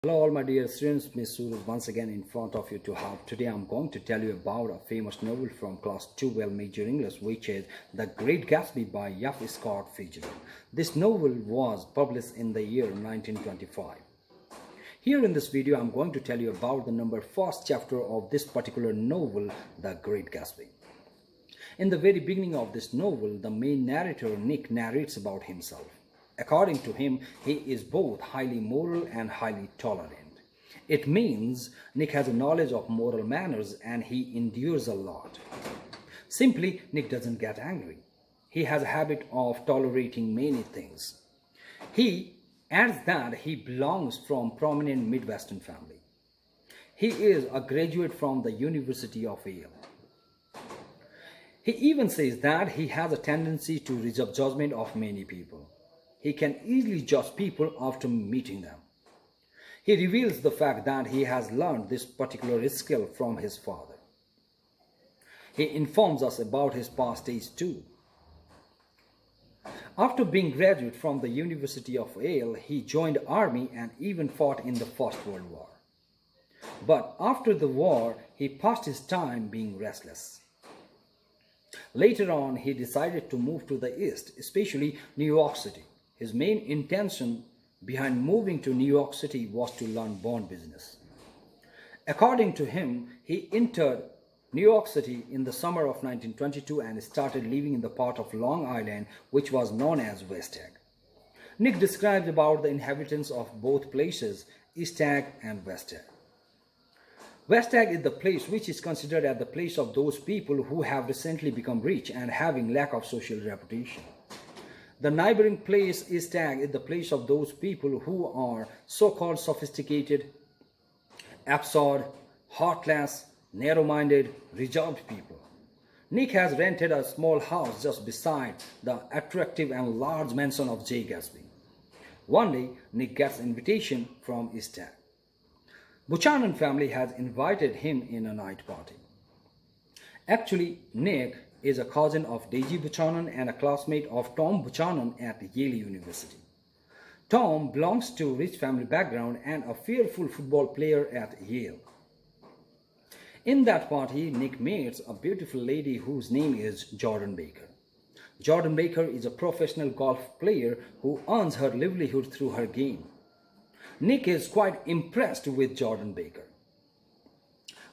Hello all my dear students, Hseb Suraj once again in front of you to help. Today I'm going to tell you about a famous novel from class 12 major English, which is The Great Gatsby by Scott Fitzgerald. This novel was published in the year 1925. Here in this video I'm going to tell you about the first chapter of this particular novel, The Great Gatsby. In the very beginning of this novel, the main narrator Nick narrates about himself. According to him, he is both highly moral and highly tolerant. It means Nick has a knowledge of moral manners and he endures a lot. Simply, Nick doesn't get angry. He has a habit of tolerating many things. He adds that he belongs from prominent Midwestern family. He is a graduate from the University of Yale. He even says that he has a tendency to reserve judgment of many people. He can easily judge people after meeting them. He reveals the fact that he has learned this particular skill from his father. He informs us about his past days too. After being graduate from the University of Yale, he joined the army and even fought in the First World War. But after the war, he passed his time being restless. Later on, he decided to move to the East, especially New York City. His main intention behind moving to New York City was to learn bond business. According to him, he entered New York City in the summer of 1922 and started living in the part of Long Island which was known as West Egg. Nick describes about the inhabitants of both places, East Egg and West Egg. West Egg is the place which is considered as the place of those people who have recently become rich and having lack of social reputation. The neighboring place, East Egg, is the place of those people who are so-called sophisticated, absurd, heartless, narrow-minded, reserved people. Nick has rented a small house just beside the attractive and large mansion of J. Gatsby. One day, Nick gets an invitation from East Egg. Buchanan family has invited him in a night party. Actually, Nick is a cousin of Daisy Buchanan and a classmate of Tom Buchanan at Yale University. Tom belongs to a rich family background and a fearful football player at Yale. In that party, Nick meets a beautiful lady whose name is Jordan Baker. Jordan Baker is a professional golf player who earns her livelihood through her game. Nick is quite impressed with Jordan Baker.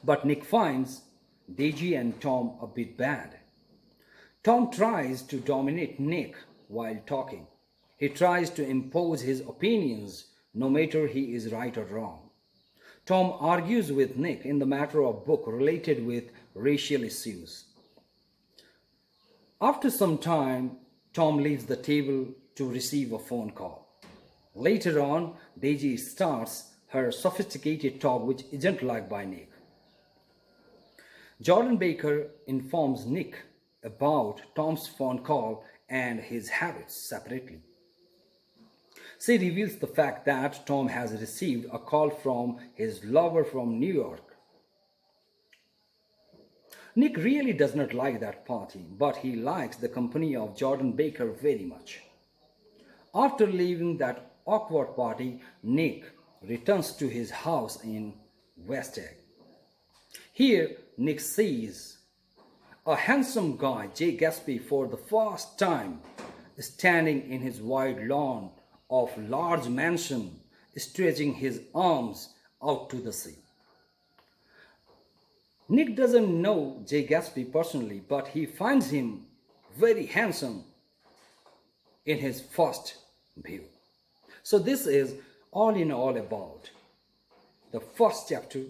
But Nick finds Daisy and Tom a bit bad. Tom tries to dominate Nick while talking. He tries to impose his opinions no matter he is right or wrong. Tom argues with Nick in the matter of book related with racial issues. After some time, Tom leaves the table to receive a phone call. Later on, Daisy starts her sophisticated talk which isn't liked by Nick. Jordan Baker informs Nick about Tom's phone call and his habits separately. She reveals the fact that Tom has received a call from his lover from New York. Nick really does not like that party, but he likes the company of Jordan Baker very much. After leaving that awkward party, Nick returns to his house in West Egg. Here, Nick sees a handsome guy, J. Gatsby, for the first time, standing in his wide lawn of large mansion, stretching his arms out to the sea. Nick doesn't know J. Gatsby personally, but he finds him very handsome in his first view. So this is all in all about the first chapter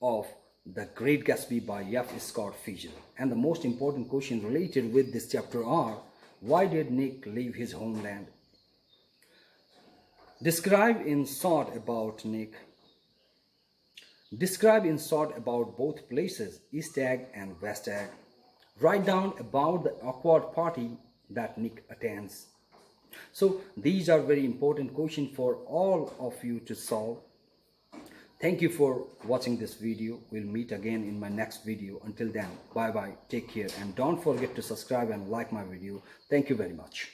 of The Great Gatsby by Scott Fitzgerald. And the most important question related with this chapter are, why did Nick leave his homeland? Describe in short about Nick. Describe in short about both places, East Egg and West Egg. Write down about the awkward party that Nick attends. So these are very important questions for all of you to solve. Thank you for watching this video. We'll meet again in my next video. Until then, bye bye, take care, and don't forget to subscribe and like my video. Thank you very much.